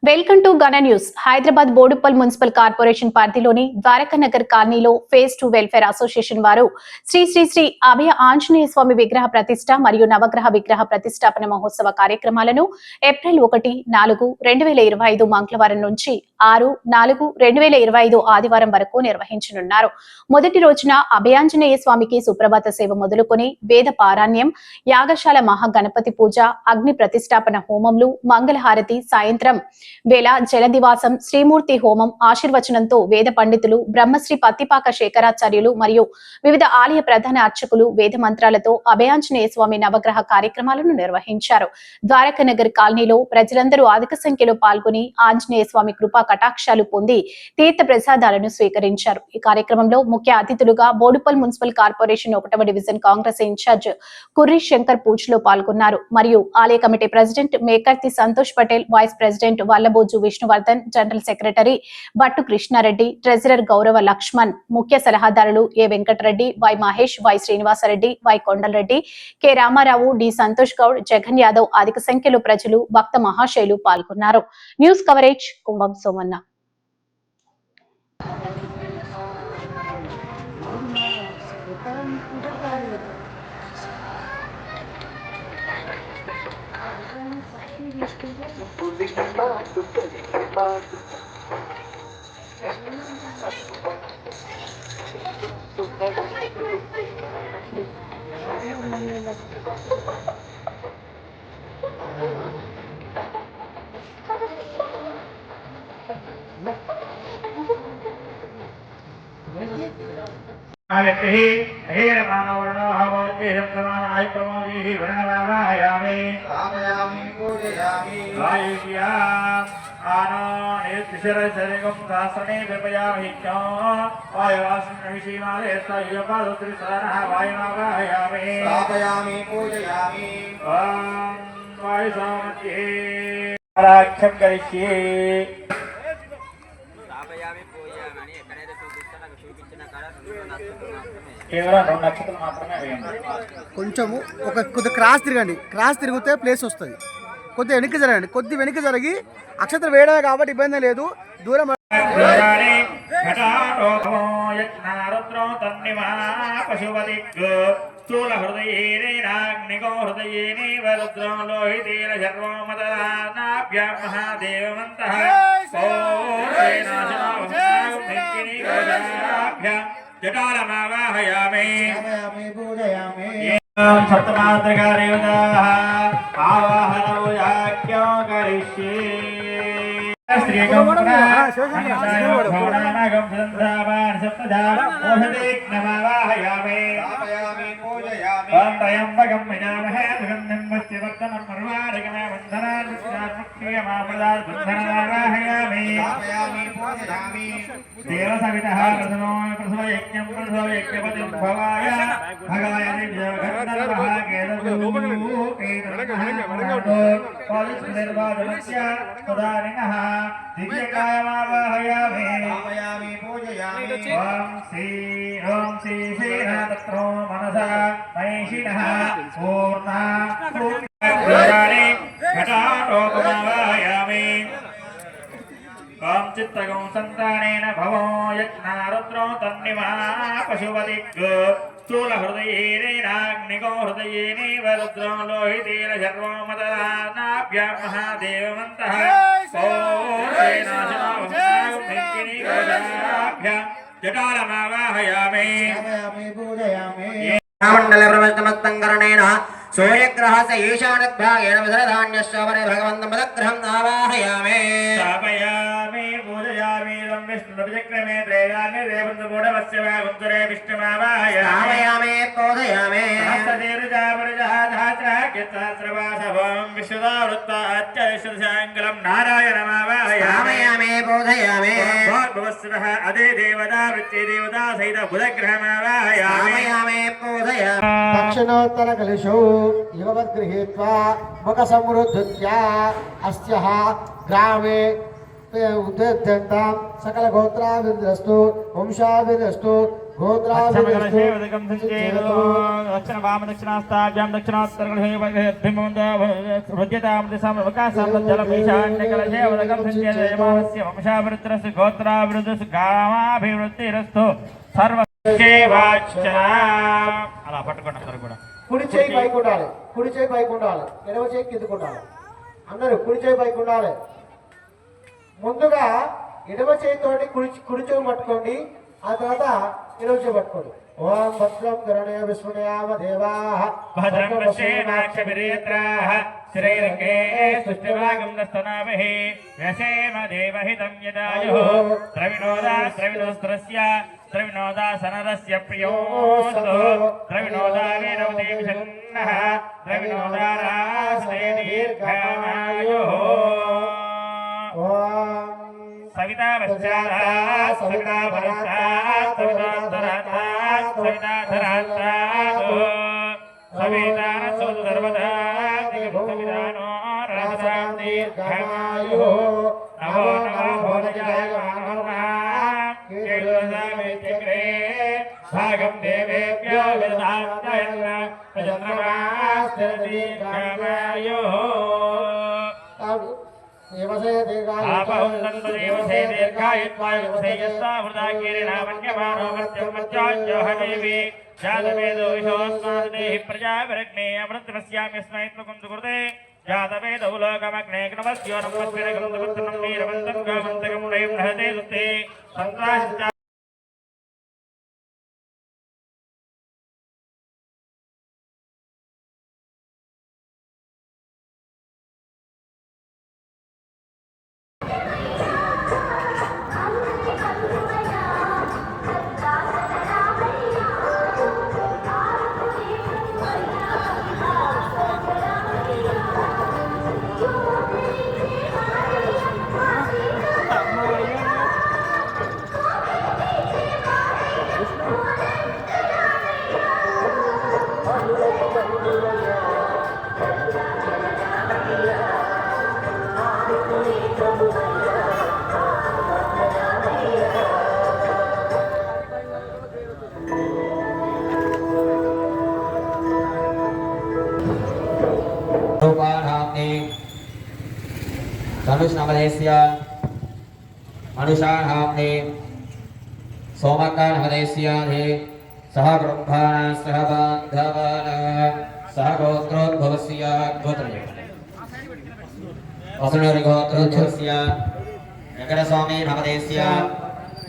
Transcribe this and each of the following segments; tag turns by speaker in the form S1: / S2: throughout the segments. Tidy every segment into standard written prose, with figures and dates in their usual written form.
S1: Welcome to Gana news. Hyderabad Boduppal municipal corporation పరిధిలోని ద్వారకానగర్ కాలనీలో phase 2 welfare association వారు శ్రీ శ్రీ శ్రీ అభయ ఆంజనేయ స్వామి విగ్రహ ప్రతిష్ట మరియు నవగ్రహ విగ్రహ ప్రతిష్టాపన మహోత్సవ కార్యక్రమాలను ఏప్రిల్ 1, 4, 2025 మంగళవారం నుంచి 6, 4, 2025 ఆదివారం వరకు నిర్వహించనున్నారు. మొదటి రోజున అభయాంజనేయ స్వామికి సుప్రభాత సేవ మొదలుకొని వేద పారాయణం, యాగశాల మహాగణపతి పూజ, అగ్ని ప్రతిష్టాపన హోమంలు, మంగళహారతి, సాయంత్రం వేళ జలదివాసం, శ్రీమూర్తి హోమం, ఆశీర్వచనంతో వేద పండితులు బ్రహ్మశ్రీ పత్తిపాక శేఖరాచార్యులు మరియు వివిధ ఆలయ ప్రధాన అర్చకులు వేద మంత్రాలతో అభయాంజనేయ స్వామి నవగ్రహ కార్యక్రమాలను నిర్వహించారు. ద్వారకానగర్ కాలనీలో ప్రజలందరూ అధిక సంఖ్యలో పాల్గొని ఆంజనేయ స్వామి కృపా కటాక్షాలు పొంది తీర్థ ప్రసాదాలను స్వీకరించారు. ఈ కార్యక్రమంలో ముఖ్య అతిథులుగా బోడుప్పల్ మున్సిపల్ కార్పొరేషన్ 1వ డివిజన్ కాంగ్రెస్ ఇన్ఛార్జ్ కుర్రి శంకర్ పూజలో పాల్గొన్నారు. మరియు ఆలయ committee president Mekarthi Santosh Patel, vice president Vallaboju Vishnuvardhan, general secretary Battu Krishnareddy, treasurer గౌరవ లక్ష్మణ్, ముఖ్య సలహాదారులు A Venkatareddy, Y Mahesh, Y Srinivasareddy, Y Kondalareddy, K Ramarao, D Santosh Goud, Jagan Yadav, అధిక సంఖ్యలో ప్రజలు, భక్త మహాశయులు పాల్గొన్నారు. News coverage Kumbham Somanna.
S2: కొంచెము కొద్ది క్రాస్ తిరగండి. క్రాస్ తిరిగితే ప్లేస్ వస్తుంది. కొద్ది వెనక్కి జరగండి. కొద్ది వెనక్కి జరిగి అక్షతలు వేయడమే కాబట్టి ఇబ్బంది లేదు. దూరం
S3: స్థూల హృదయేనాగ్నిగో హృదయేనేవ రుద్రో లోహితేన శర్వో మదనాభ్యాం మహాదేవమంతః జటాలమావాహయామి సప్తమాత్రకా దేవతాః ఆవాహనో యాజ్ఞో కరిష్యే శ్రీగం పునః సప్తధామావాహయామి ఓం త్రయంబకం యజామహే సుగంధిం పుష్టివర్ధనం ఉర్వారుకమే వందనాన్ విష్ణాత్మక్రియమామృతాత్ బంధనమావాహయామి దేవసవితః ప్రసవయజ్ఞం ప్రసవయజ్ఞపతిం భవాయ భగవయ దివ్యగంధర్వః కేతర్మహాదో తదానినః దివ్యకాయమావాహయామి ఓం శ్రీ శ్రీనాథత్రో మనసా మహిషిణః పూర్ణా ఘటాటోపమావాహయామి ఓం చిత్తగం సంతానేన భవో యజ్ఞారుద్రో తన్నిమా పశుపతిగ్ స్థూల హృదయేనాగ్నిగో హృదయేనేవ రుద్రో లోహితేన శర్వో మదనాభ్యాం మహాదేవమంతః జటాలమావాహయామి
S4: మండల ప్రవస్తమస్తంకరణేన సూర్యగ్రహస్య ఈశానద్భాగేన విసరధాన్యశ్చవరే భగవంతం పదగ్రహం ఆవాహయామి
S3: స్థాపయామి పూజయామి లం విష్ణుర్విచక్రమే త్రేయామి రేవంతమూఢవస్య వాగుంతురే విష్ణుమావాహయామి
S4: పూజయామి
S3: సహస్రవాసవం విశ్వదావృత్తాచ్యశాంకలం నారాయణమావాహయామి
S4: పూజయామి
S3: భవస్వః అదే దేవతా వృత్తి దేవతా సహిత బుధగ్రహమావాహయామి
S4: పూజయామి
S2: దక్షిణోత్తర కలుషో యువద్గృహీత్వా ముఖ సమృద్ధ్యా అస్యః గ్రామే ఉద్యంతాం సకల గోత్రాభివృద్ధిరస్తు వంశాభివృద్ధిరస్తు
S3: अच्छमकलशे उदकं संचेतो दक्षिण वाम दक्षिणास्ताभ्यां दक्षिणोत्तरकलशे हृद्यतां दिशां वकासां जलम् ईशान्यकलशे उदकं संचेतो यमानस्य वंशावृत्रस्य गोत्रावृद्धस्य गामाभिवृद्धिरस्तु सर्वस्यैवाच्चना అలా పట్టుకోండి అందరూ కూడా
S2: కుడి చేయి పైకి ఉండాలి, కుడి చేయి పైకి ఉండాలి, ఎడమ చేయి కిందకు ఉండాలి. అందరూ కుడి చేయి పైకి ఉండాలి. ముందుగా ఎడమ చేయితోటి కుడి చెవి పట్టుకోండి, ఆ తర్వాత ఎడమ చెవి పట్టుకోండి. ఓం భద్రం కరణే విష్ణుయామ దేవాః
S3: భద్రం పశ్యేమాక్షభిరేత్రాః శ్రీరంగే సుష్టివాగం దస్తనామహే వ్యసేమ దేవహితం యదాయుః ద్రవిణోదాస్రవిణోస్త్రస్య ద్రవిణోదాసనరస్య ప్రియోస్తు ద్రవిణోదావేనవదేవిషన్నః ద్రవిణోదారాసనే దీర్ఘాయుః సవితా వశ్చారా సవితా భరతా సవితాధరాతా సవితాధరాతా సవితాన సుసర్వదా దిగభూమిదానో రాజసాం దీర్ఘాయుః నమో నమో భోజయాయ మానవానాం కేళుదామిత్యగ్రే భాగం దేవేభ్యో విదధాత్యన్న ప్రచంద్రమాస్తిర దీర్ఘాయుః आपहुन्दन्तदेवसे दीर्घायुत्वाय वसेयस्ता वृदाकीरिणामन्यमानो मर्त्यं मर्त्याज्योहदेवी जातवेदो विशोऽस्मादेहि प्रजाविरग्ने अमृतमस्याम्यस्मै त्वकं सुकृते जातवेदौ लोकमग्ने नमस्यो नमस्विरगं तमत्तनं वीरवन्तं गावन्तकं नयं हते दुस्ते सन्त्राश्च
S4: धनुष्नवदेस्य मनुषाणाम्ने सोमकानवदेस्य सह गृह्णाना सह बान्धवाना सह गोत्रोद्भवस्य गोत्रये वसुनोर्गोत्रोद्भवस्य यगरस्वामी नवदेस्य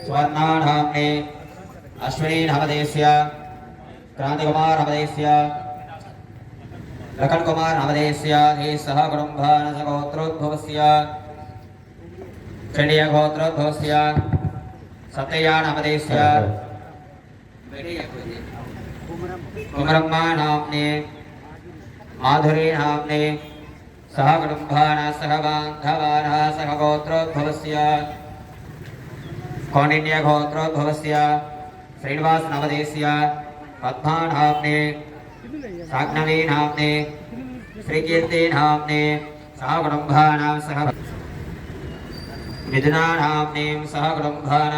S4: स्वर्णानाम्ने अश्विनी नवदेस्य क्रांतिकुमार नवदेस्य लखन कुमार नवदेस्य सह कुटुंबान सगोत्रोद्भवस्य चंडिया गोत्रोद्भवस्य सत्यया नवदेस्य कुमरम्मा नाम्ने माधुरी नाम्ने सह कुटुंबान सह बान्धवान सह गोत्रोद्भवस्य कौंडिन्य गोत्रोद्भवस्य श्रीनिवास नवदेस्य पद्मा नाम्ने साग्नवी नाम्ने श्रीकीर्ति नाम्ने सह कुटुंबानां सह मिथुना नाम्ने सह कुटुंबानां